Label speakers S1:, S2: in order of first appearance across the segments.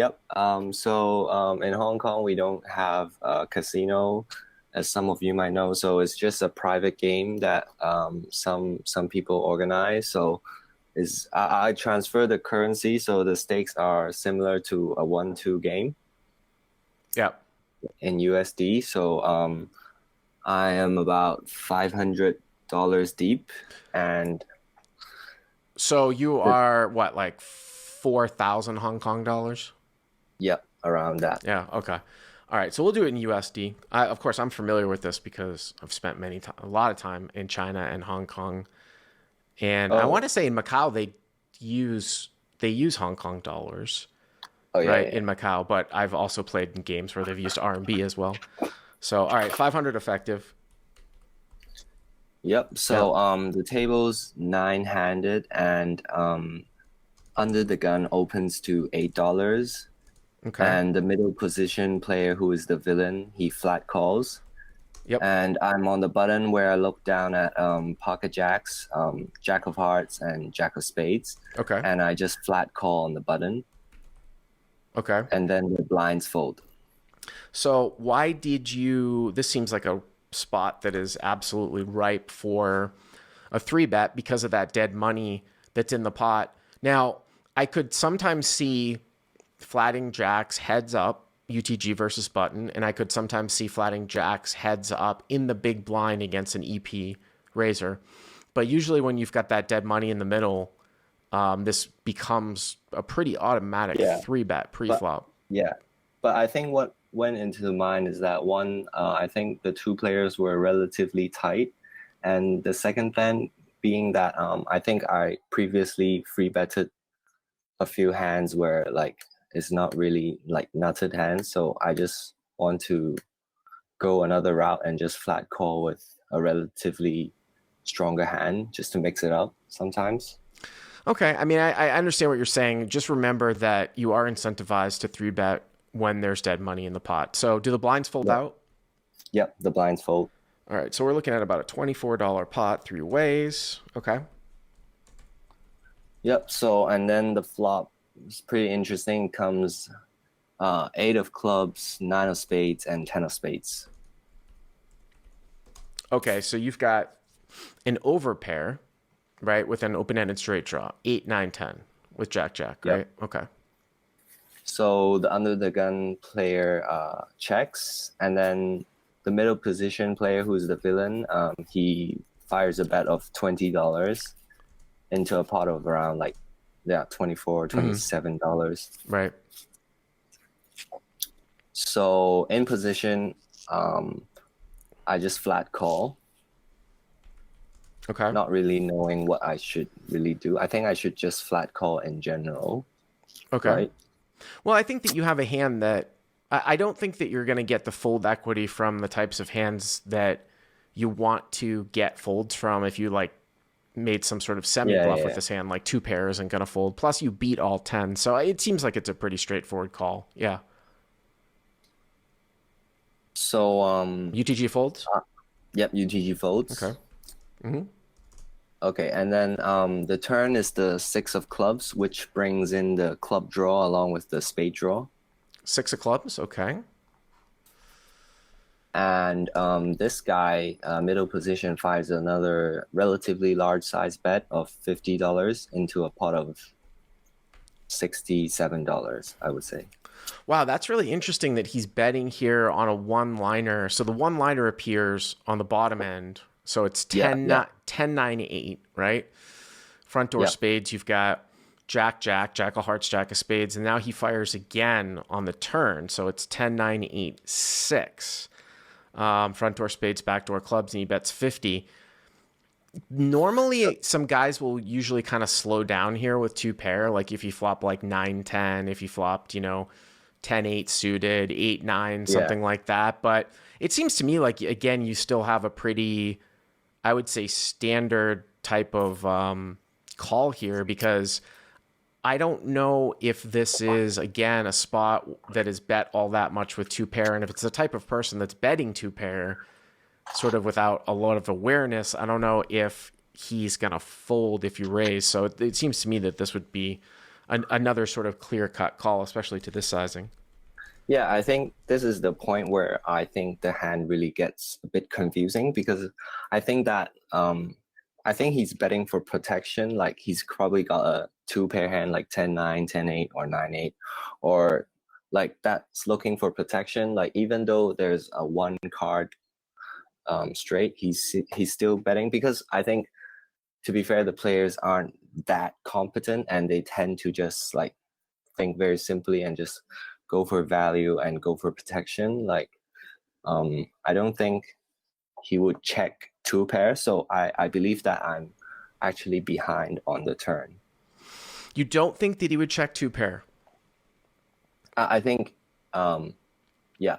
S1: Yep. In Hong Kong, we don't have a casino, as some of you might know. So it's just a private game that some people organize. So is I transfer the currency, so the stakes are similar to a 1-2 game
S2: Yeah.
S1: in USD. I am about $500 deep, and
S2: So you
S1: the,
S2: are what, like 4,000 Hong Kong dollars?
S1: yep, around that.
S2: Yeah. Okay. All right. So we'll do it in USD. Of course, I'm familiar with this because I've spent a lot of time in China and Hong Kong, and I want
S1: Oh,
S2: to say in Macau they use Hong Kong dollars,
S1: oh yeah,
S2: right,
S1: yeah.
S2: in Macau. But I've also played in games where they've used RMB as well. So all right, 500 effective.
S1: Yep.
S2: Yep.
S1: The table's nine-handed, and under the gun opens to $8,
S2: Okay.
S1: and the middle position player, who is the villain, he flat calls.
S2: Yep.
S1: And I'm on the button where I look down at pocket jacks, jack of hearts, and jack of spades,
S2: Okay.
S1: and I just flat call on the button,
S2: Okay.
S1: and then the blinds fold.
S2: So why did you? This seems like a spot that is absolutely ripe for a three bet because of that dead money that's in the pot. Now, I could sometimes see flatting jacks heads up, UTG versus button, and I could sometimes see flatting jacks heads up in the big blind against an EP razor. But usually, when you've got that dead money in the middle, this becomes a pretty automatic
S1: Yeah,
S2: three bet
S1: but
S2: pre-flop.
S1: yeah, but I think what went into the mind is that one, I think the two players were relatively tight, and the second thing being that I think I previously free betted a few hands where like it's not really like nutted hands, so I just want to go another route and just flat call with a relatively stronger hand just to mix it up sometimes.
S2: Okay. I mean, I understand what you're saying. Just remember that you are incentivized to three bet when there's dead money in the pot. So do the blinds fold
S1: Yep,
S2: out?
S1: yep, the blinds fold.
S2: All right. So we're looking at about a $24 pot three ways. Okay.
S1: Yep. So and then the flop is pretty interesting. Comes eight of clubs, nine of spades, and 10 of spades.
S2: Okay. So you've got an overpair, right, with an open ended straight draw 8, 9, 10 with Jack Jack,
S1: Yep.
S2: right? Okay.
S1: So the under the gun player checks, and then the middle position player, who's the villain, he fires a bet of $20 into a pot of around like, yeah, 24,
S2: Mm-hmm.
S1: $27.
S2: Right.
S1: So in position, I just flat call,
S2: Okay.
S1: not really knowing what I should really do. I think I should just flat call in general,
S2: Okay.
S1: right?
S2: Well, I think that you have a hand that I don't think that you're going to get the fold equity from the types of hands that you want to get folds from if you like made some sort of semi
S1: Yeah,
S2: bluff with
S1: yeah.
S2: this hand, like two pairs isn't going to fold. Plus, you beat all 10. So it seems like it's a pretty straightforward call. Yeah.
S1: So
S2: UTG folds?
S1: uh, yep, UTG
S2: Okay.
S1: folds.
S2: Mm-hmm.
S1: Okay, and then the turn is the six of clubs, which brings in the club draw along with the spade draw.
S2: Six of clubs. Okay.
S1: And this guy, middle position, fires another relatively large size bet of $50 into a pot of $67, I would say.
S2: Wow, that's really interesting that he's betting here on a one liner. So the one liner appears on the bottom end. So it's
S1: Yeah,
S2: 10,
S1: yeah,
S2: 10 9 8, right? Front door
S1: yeah.
S2: spades, you've got Jack, Jack, Jack of hearts, Jack of spades. And now he fires again on the turn. So it's 10 9 8 6. Front door spades, back door clubs, and he bets 50. Normally, some guys will usually kind of slow down here with two pair. Like if you flop like 9 10, if you flopped, 10 8 suited, 8 9,
S1: Yeah.
S2: something like that. But it seems to me like, again, you still have a pretty, I would say, standard type of call here because I don't know if this is, again, a spot that is bet all that much with two pair. And if it's the type of person that's betting two pair sort of without a lot of awareness, I don't know if he's going to fold if you raise. So it seems to me that this would be another sort of clear-cut call, especially to this sizing.
S1: Yeah, I think this is the point where I think the hand really gets a bit confusing because I think that I think he's betting for protection. Like he's probably got a two pair hand like 10-9, 10-8, or 9-8, or like that's looking for protection. Like even though there's a one card straight, he's still betting because I think, to be fair, the players aren't that competent and they tend to just like think very simply and just go for value and go for protection. Like I don't think he would check two pairs, so I believe that I'm actually behind on the turn.
S2: You don't think that he would check two pair?
S1: I think yeah,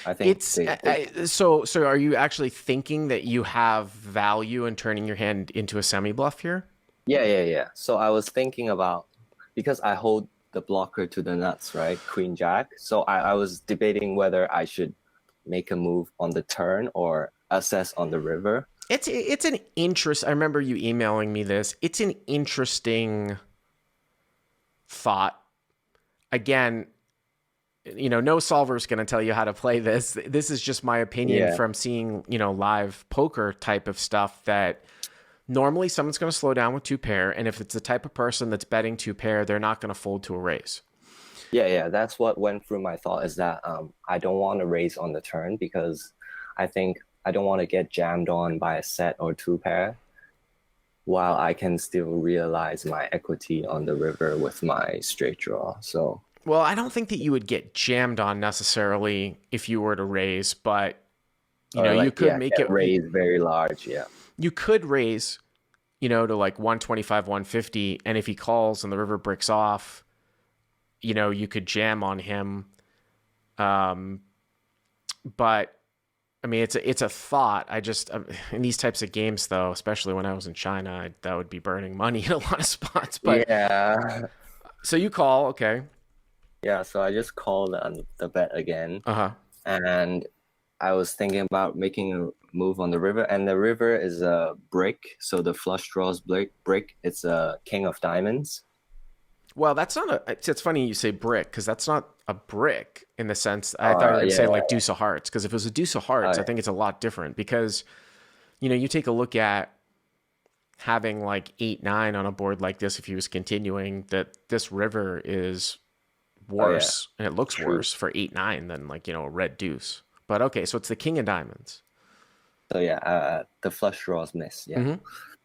S1: I think
S2: It's so are you actually thinking that you have value in turning your hand into a semi bluff here?
S1: yeah. So I was thinking about, because I hold the blocker to the nuts, right? Queen Jack. So I was debating whether I should make a move on the turn or assess on the river.
S2: It's an interest. I remember you emailing me this. It's an interesting thought. Again, no solver is going to tell you how to play this. This is just my opinion from seeing, live poker type of stuff, that normally someone's going to slow down with two pair. And if it's the type of person that's betting two pair, they're not going to fold to a raise.
S1: Yeah. That's what went through my thought, is that I don't want to raise on the turn because I think I don't want to get jammed on by a set or two pair while I can still realize my equity on the river with my straight draw. So,
S2: well, I don't think that you would get jammed on necessarily if you were to raise, but you could make it
S1: raise very large. Yeah,
S2: you could raise, to like 125, 150, and if he calls and the river breaks off, you could jam on him. But I mean, it's a thought. I just, in these types of games, though, especially when I was in China, that would be burning money in a lot of spots. But
S1: yeah.
S2: So you call, okay.
S1: Yeah, so I just called the bet again. And I was thinking about making a move on the river, and the river is a brick, so the flush draws brick. It's a king of diamonds.
S2: Well, that's not it's funny you say brick, because that's not a brick in the sense, I thought you were going to say like deuce of hearts, because if it was a deuce of hearts, I think it's a lot different, because, you take a look at having like 8-9 on a board like this, if he was continuing, that this river is worse, and it looks worse for 8-9 than like, a red deuce. But okay, so it's the king of diamonds.
S1: So the flush draws miss. Yeah.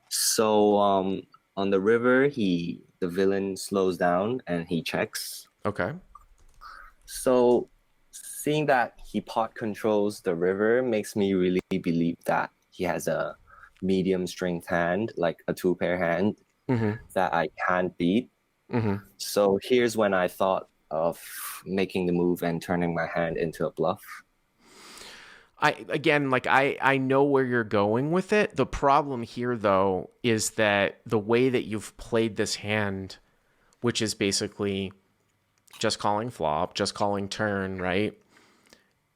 S1: So on the river, the villain slows down and he checks.
S2: Okay.
S1: So seeing that he pot controls the river makes me really believe that he has a medium strength hand, like a two pair hand, that I can't beat. So here's when I thought of making the move and turning my hand into a bluff.
S2: I know where you're going with it. The problem here, though, is that the way that you've played this hand, which is basically just calling flop, just calling turn, right?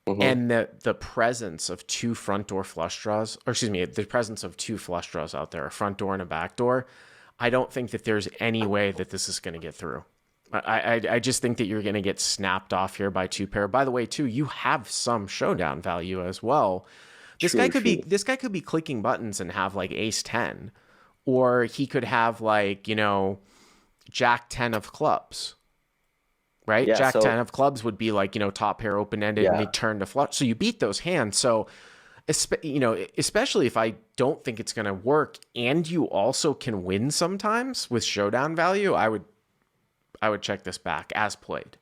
S2: And the presence of two front door flush draws, or excuse me, the presence of two flush draws out there, a front door and a back door, I don't think that there's any way that this is going to get through. I just think that you're going to get snapped off here by two pair. By the way, too, you have some showdown value as well. This guy could be clicking buttons and have like ace 10, or he could have like, jack 10 of clubs, right? Yeah, jack 10 of clubs would be like, top pair open-ended and they turn to flush. So you beat those hands. So, especially if I don't think it's going to work and you also can win sometimes with showdown value, I would check this back as played.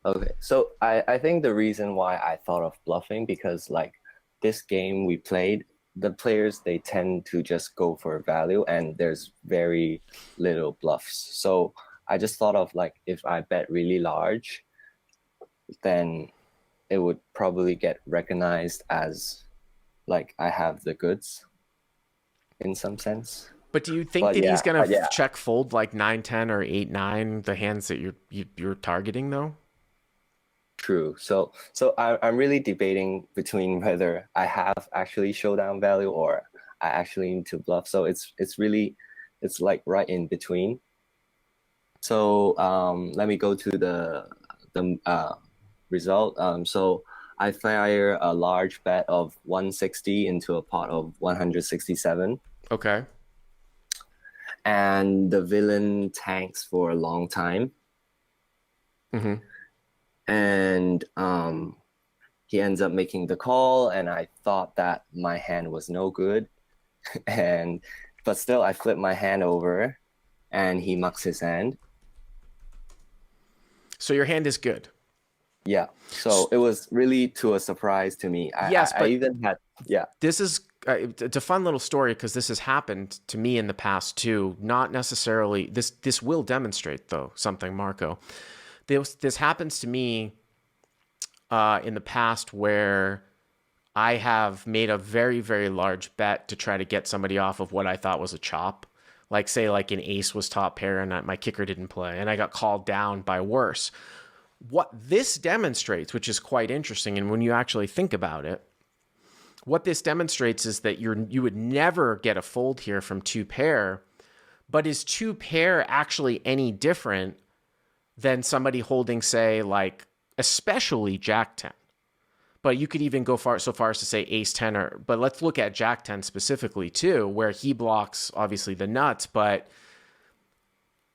S1: Okay, so I think the reason why I thought of bluffing, because like this game we played, the players, they tend to just go for value and there's very little bluffs. So I just thought of like, if I bet really large, then it would probably get recognized as like I have the goods in some sense.
S2: But do you think that he's going to check fold like 9-10 or 8-9, the hands that you're targeting, though?
S1: True. So I'm really debating between whether I have actually showdown value or I actually need to bluff. So it's like right in between. So let me go to the result. So I fire a large bet of 160 into a pot of 167,
S2: Okay.
S1: and the villain tanks for a long time,
S2: Mm-hmm.
S1: and he ends up making the call, and I thought that my hand was no good, and but still I flip my hand over, and he mucks his hand.
S2: So your hand is good.
S1: Yeah, so it was really to a surprise to me.
S2: Yes,
S1: I
S2: but
S1: even had, yeah,
S2: this is it's a fun little story because this has happened to me in the past too. Not necessarily this will demonstrate though something, Marco. This happens to me in the past where I have made a very, very large bet to try to get somebody off of what I thought was a chop. Like, say, like an ace was top pair and my kicker didn't play, and I got called down by worse. What this demonstrates, which is quite interesting, and when you actually think about it, what this demonstrates is that you would never get a fold here from two pair, but is two pair actually any different than somebody holding, say, like, especially Jack 10? But you could even go so far as to say ace 10, but let's look at Jack 10 specifically too, where he blocks obviously the nuts, but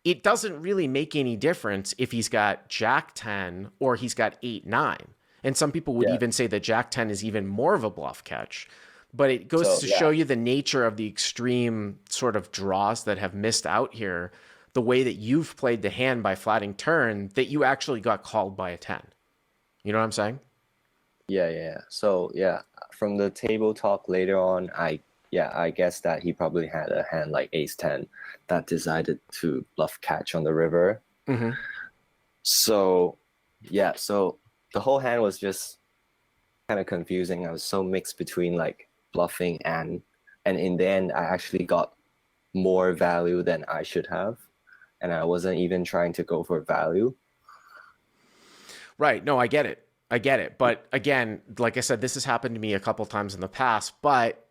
S2: it doesn't really make any difference if he's got Jack 10 or he's got 8-9. And some people would
S1: yeah.
S2: even say that Jack 10 is even more of a bluff catch. But it goes
S1: So
S2: to
S1: yeah,
S2: show you the nature of the extreme sort of draws that have missed out here, the way that you've played the hand by flatting turn, that you actually got called by a 10. You know what I'm saying?
S1: yeah. So yeah, from the table talk later on, I guess that he probably had a hand like ace 10 that decided to bluff catch on the river.
S2: Mm-hmm.
S1: So yeah, so the whole hand was just kind of confusing. I was so mixed between like bluffing and in the end I actually got more value than I should have, and I wasn't even trying to go for value.
S2: Right. No, I get it. I get it. But again, like I said, this has happened to me a couple times in the past, but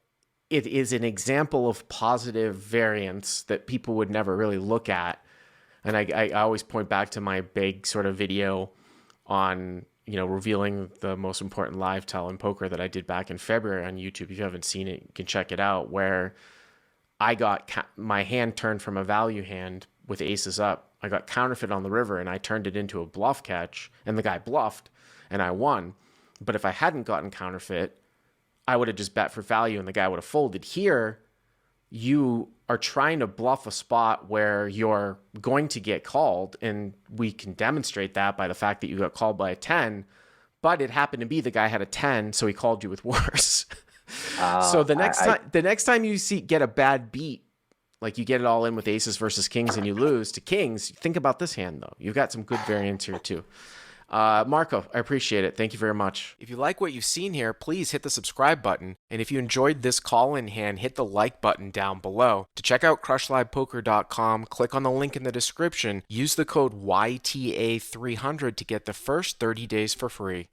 S2: it is an example of positive variance that people would never really look at. And I always point back to my big sort of video on, revealing the most important live tell in poker that I did back in February on YouTube. If you haven't seen it, you can check it out, where I got my hand turned from a value hand with aces up. I got counterfeit on the river and I turned it into a bluff catch, and the guy bluffed and I won. But if I hadn't gotten counterfeit, I would have just bet for value and the guy would have folded. Here, you are trying to bluff a spot where you're going to get called, and we can demonstrate that by the fact that you got called by a 10, but it happened to be the guy had a 10, so he called you with worse. So the next time you get a bad beat, like you get it all in with aces versus kings and you lose to kings, think about this hand though. You've got some good variance here too. Marco, I appreciate it. Thank you very much. If you like what you've seen here, please hit the subscribe button. And if you enjoyed this call-in hand, hit the like button down below. To check out crushlivepoker.com, click on the link in the description. Use the code YTA300 to get the first 30 days for free.